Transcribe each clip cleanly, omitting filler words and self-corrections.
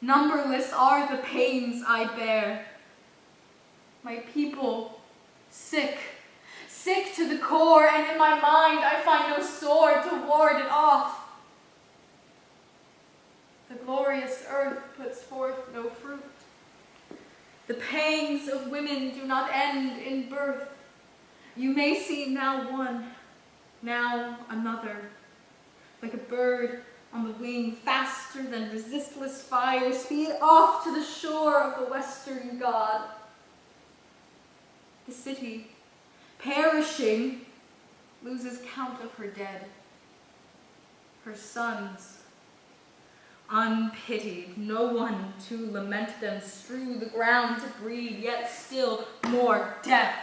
numberless are the pains I bear. My people, sick to the core, and in my mind I find no sword to ward it off. The glorious earth puts forth no fruit. The pangs of women do not end in birth. You may see now one, now another, like a bird on the wing, faster than resistless fire, speed off to the shore of the western god. The city, perishing, loses count of her dead. Her sons, unpitied, no one to lament them, strew the ground to breed, yet still more death.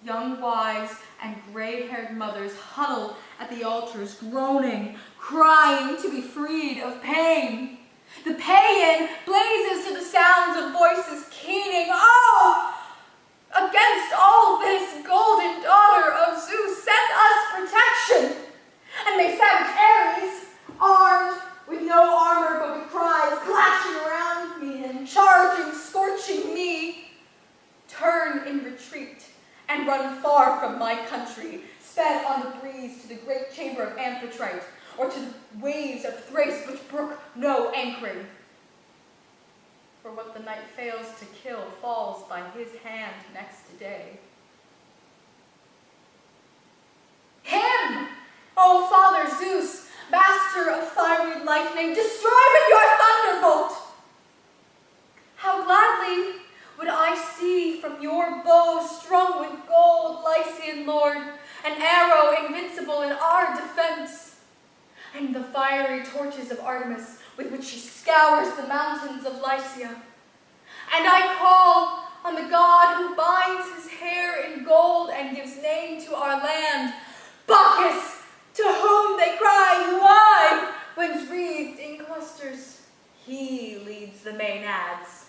Young wives and gray-haired mothers huddle at the altars, groaning, crying to be freed of pain. The paean blazes to the sounds of voices keening. Oh! Against all this, golden daughter of Zeus, send us protection. And may savage Ares, armed with no armor but with cries clashing around me and charging, scorching me, turn in retreat and run far from my country, sped on the breeze to the great chamber of Amphitrite, or to the waves of Thrace which brook no anchoring. For what the night fails to kill falls by his hand next day. Him, O Father Zeus, master of fiery lightning, destroy with your thunderbolt! How gladly would I see from your bow strung with gold, Lycian Lord, an arrow invincible in our defense, and the fiery torches of Artemis with which she scours the mountains of Lycia. And I call on the god who binds his hair in gold and gives name to our land, Bacchus, to whom they cry, you lie, when wreathed in clusters, he leads the Maenads.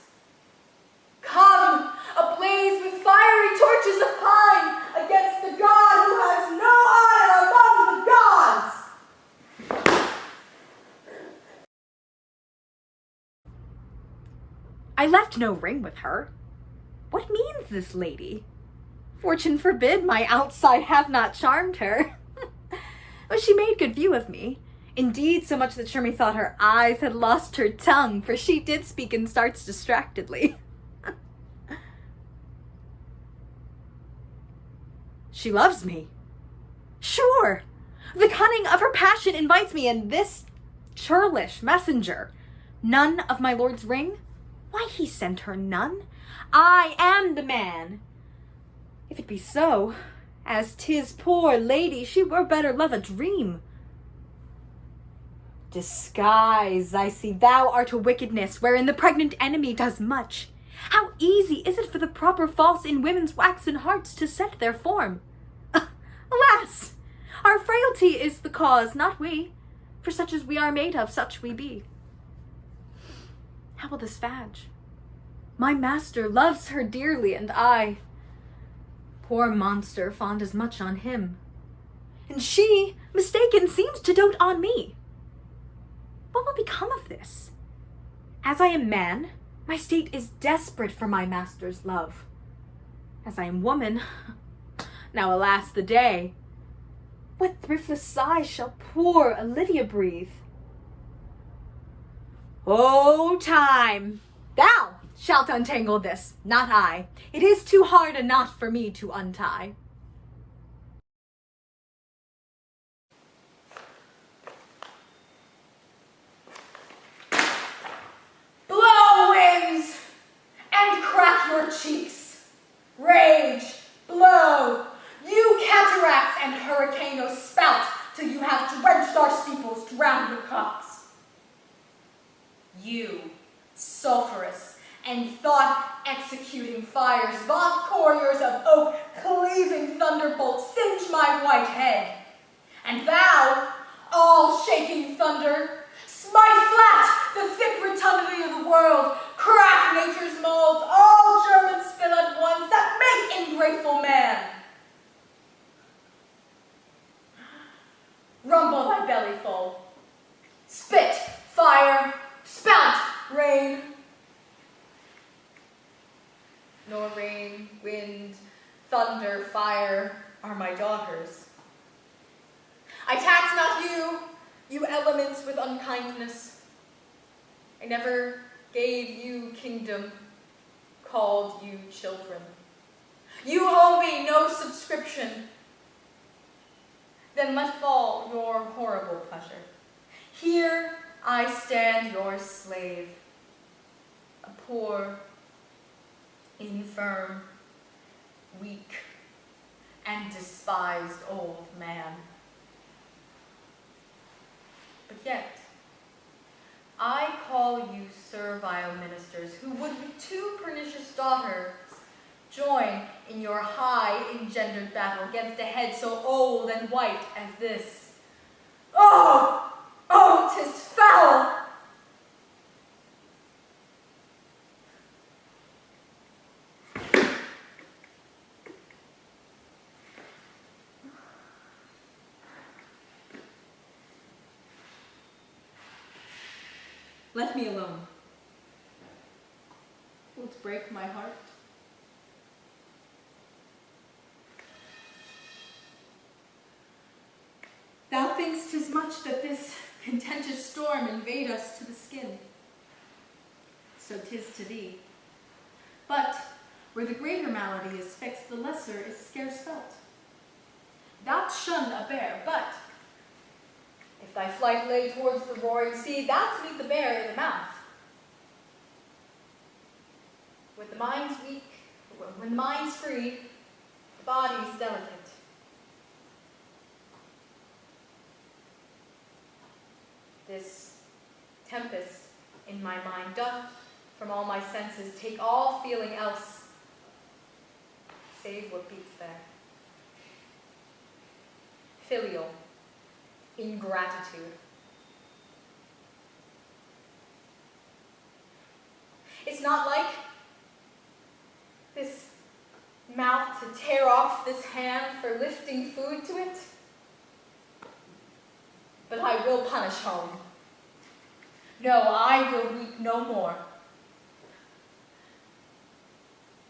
Come, ablaze with fiery torches of pine, against the god who has no honor among the gods! I left no ring with her. What means this lady? Fortune forbid my outside have not charmed her. But she made good view of me. Indeed, so much that sure methought her eyes had lost her tongue, for she did speak in starts distractedly. She loves me. Sure, the cunning of her passion invites me, and this churlish messenger, none of my lord's ring? Why, he sent her none. I am the man. If it be so, as 'tis poor lady, she were better love a dream. Disguise, I see, thou art a wickedness, wherein the pregnant enemy does much. How easy is it for the proper false in women's waxen hearts to set their form? Alas, our frailty is the cause, not we, for such as we are made of, such we be. How will this fadge? My master loves her dearly, and I, poor monster, fond as much on him. And she, mistaken, seems to dote on me. What will become of this? As I am man, my state is desperate for my master's love. As I am woman, now alas the day, what thriftless sigh shall poor Olivia breathe? O time, thou shalt untangle this, not I. It is too hard a knot for me to untie. Blow, winds, and crack your cheeks. Rage, blow, you cataracts and hurricanes spout till you have drenched our steeples, drowned your cocks. You, sulphurous and thought-executing fires, vaunt couriers of oak, cleaving thunderbolts, singe my white head. And thou, all shaking thunder, smite flat the thick rotundity of the world, crack nature's molds, all Germans spill at once, that make ingrateful man. Rumble thy belly full, spit, fire, spout, thunder, fire are my daughters. I tax not you, you elements with unkindness. I never gave you kingdom, called you children. You owe me no subscription. Then let fall your horrible pleasure. Here I stand your slave, a poor, infirm, weak, and despised old man. But yet, I call you servile ministers who would with two pernicious daughters join in your high engendered battle against a head so old and white as this. Oh, oh, 'tis foul! Let me alone. Wilt break my heart? Thou think'st 'tis much that this contentious storm invade us to the skin. So 'tis to thee. But where the greater malady is fixed, the lesser is scarce felt. Thou'lt shun a bear, but if thy flight lay towards the roaring sea, thou'lt meet the bear in the mouth. When the mind's free, the body's delicate. This tempest in my mind doth from all my senses take all feeling else, save what beats there. Filial ingratitude. It's not like this mouth to tear off this hand for lifting food to it. But I will punish home. No, I will weep no more.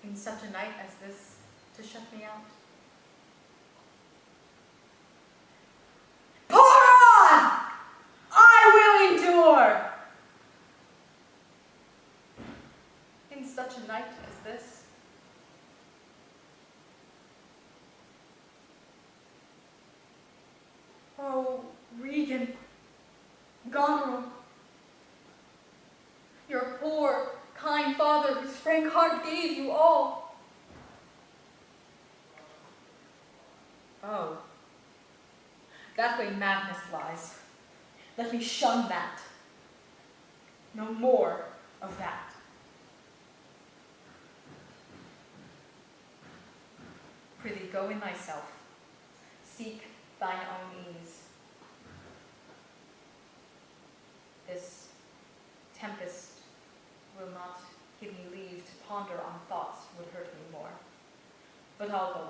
In such a night as this, to shut me out. Pour on! I will endure! In such a night as this. Oh, Regan, Goneril, your poor, kind father whose frank heart gave you all. Oh, that way madness lies. Let me shun that. No more of that. Prithee, go in thyself. Seek thine own ease. This tempest will not give me leave to ponder on thoughts would hurt me more. But I'll go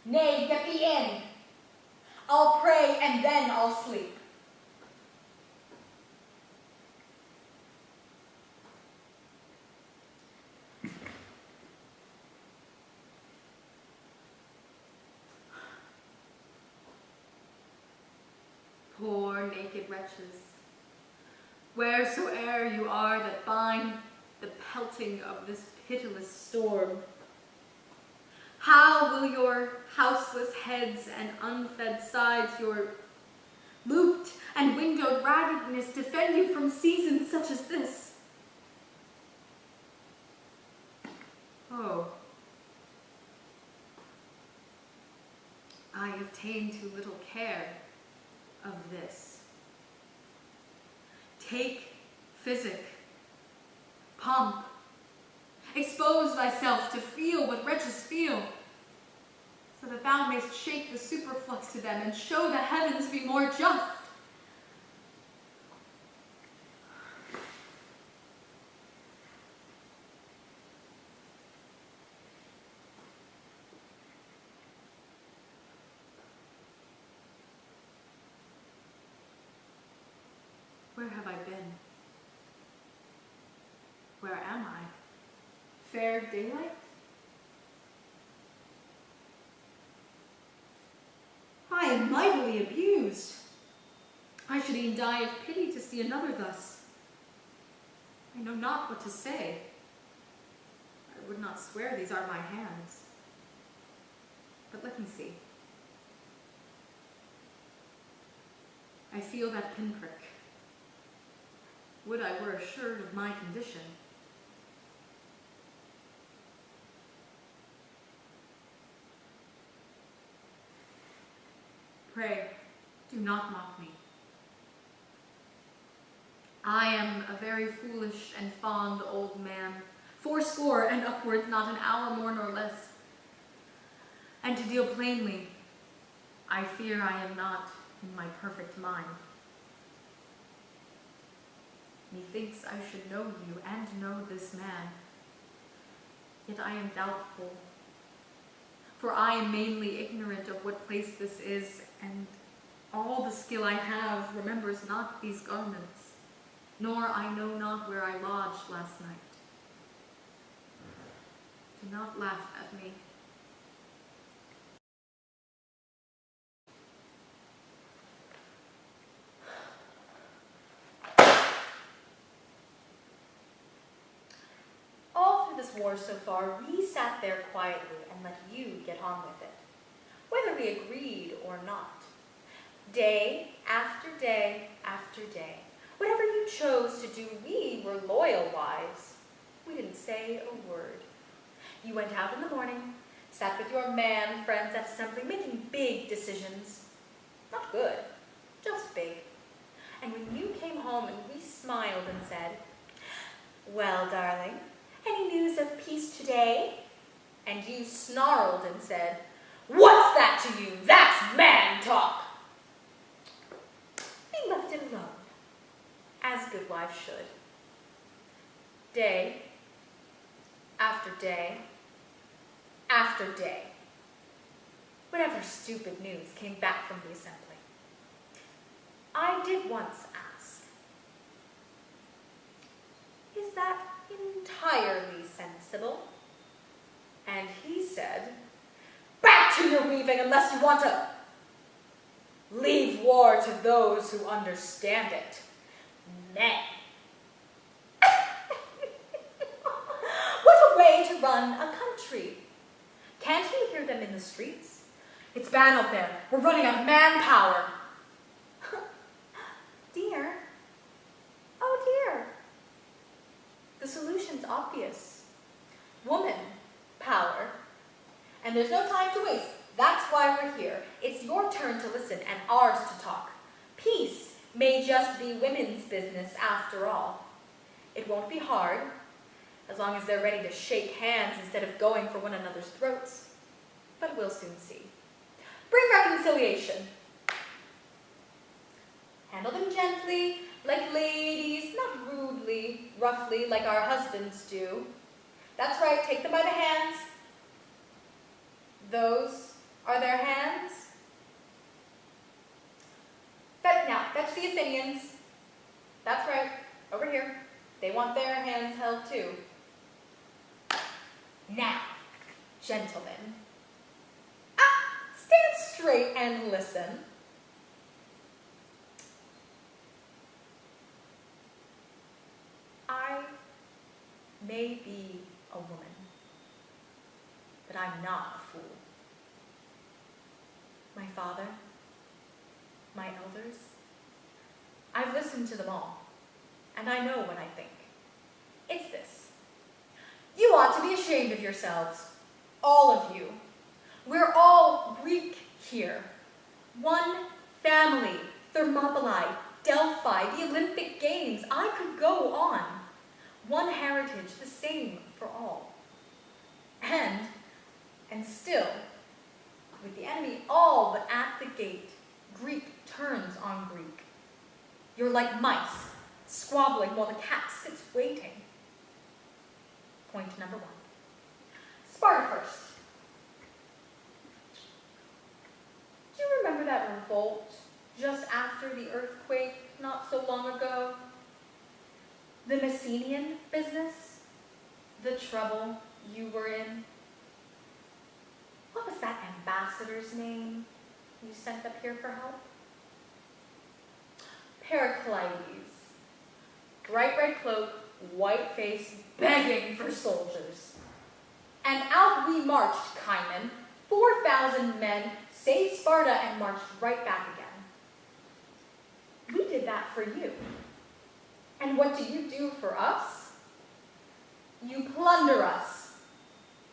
in. Nay, get thee in. I'll pray and then I'll sleep. Poor naked wretches, wheresoe'er you are that bind the pelting of this pitiless storm, how will your houseless heads and unfed sides, your looped and windowed raggedness defend you from seasons such as this? Oh, I have ta'en too little care of this. Take physic, pomp, expose thyself to feel what wretches feel, so that thou mayst shake the superflux to them and show the heavens be more just. Where have I been? Where am I? Fair daylight? am mightily abused. I should e'en die of pity to see another thus. I know not what to say. I would not swear these are my hands. But let me see. I feel that pinprick. Would I were assured of my condition. Pray, do not mock me. I am a very foolish and fond old man, 80 and upwards, not an hour more nor less. And to deal plainly, I fear I am not in my perfect mind. Methinks I should know you and know this man, yet I am doubtful, for I am mainly ignorant of what place this is, and all the skill I have remembers not these garments, nor I know not where I lodged last night. Do not laugh at me. All through this war so far, we sat there quietly and let you get on with it, whether we agreed or not. Day after day after day, whatever you chose to do, we were loyal wives. We didn't say a word. You went out in the morning, sat with your man friends at assembly, making big decisions. Not good, just big. And when you came home and we smiled and said, "Well, darling, any news of peace today?" And you snarled and said, "What's that to you? That's man talk." We left it alone, as good wives should. Day after day after day, whatever stupid news came back from the assembly. I did once ask, "Is that entirely sensible?" And he said, "Back to your weaving unless you want to leave war to those who understand it. Men." What a way to run a country. Can't you hear them in the streets? "It's bad out there. We're running out of manpower." Dear, oh dear. The solution's obvious. Woman power. And there's no time to waste. That's why we're here. It's your turn to listen and ours to talk. Peace may just be women's business after all. It won't be hard, as long as they're ready to shake hands instead of going for one another's throats. But we'll soon see. Bring reconciliation. Handle them gently, like ladies, not rudely, roughly, like our husbands do. That's right, take them by the hands. Those are their hands. Now, fetch the Athenians. That's right, over here. They want their hands held too. Now, gentlemen, stand straight and listen. I may be a woman, but I'm not a fool. My father, my elders, I've listened to them all, and I know what I think. It's this. You ought to be ashamed of yourselves, all of you. We're all Greek here. One family, Thermopylae, Delphi, the Olympic Games. I could go on. One heritage, the same for all. And still, with the enemy all but at the gate, Greek turns on Greek. You're like mice, squabbling while the cat sits waiting. Point number 1. Sparta first. Do you remember that revolt just after the earthquake not so long ago? The Messenian business? The trouble you were in? What was that ambassador's name? you sent up here for help? Pericles, bright red cloak, white face, begging for soldiers. And out we marched, Cimon, 4,000 men, saved Sparta and marched right back again. We did that for you. And what do you do for us? You plunder us.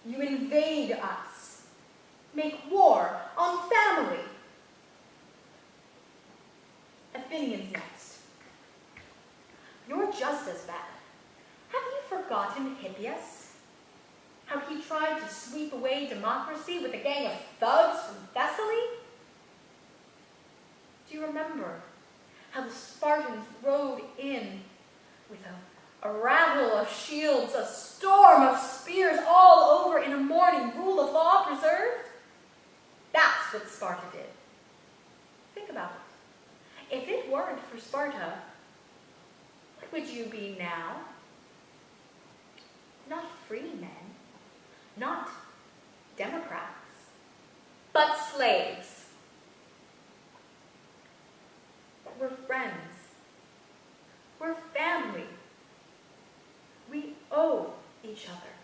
You invade us. Make war on family. Athenians next. You're just as bad. Have you forgotten Hippias? How he tried to sweep away democracy with a gang of thugs from Thessaly? Do you remember how the Spartans rode in with a rattle of shields, a storm of spears all over in a morning, rule of law preserved? That's what Sparta did. Think about it. If it weren't for Sparta, what would you be now? Not free men, not democrats, but slaves. We're friends. We're family. We owe each other.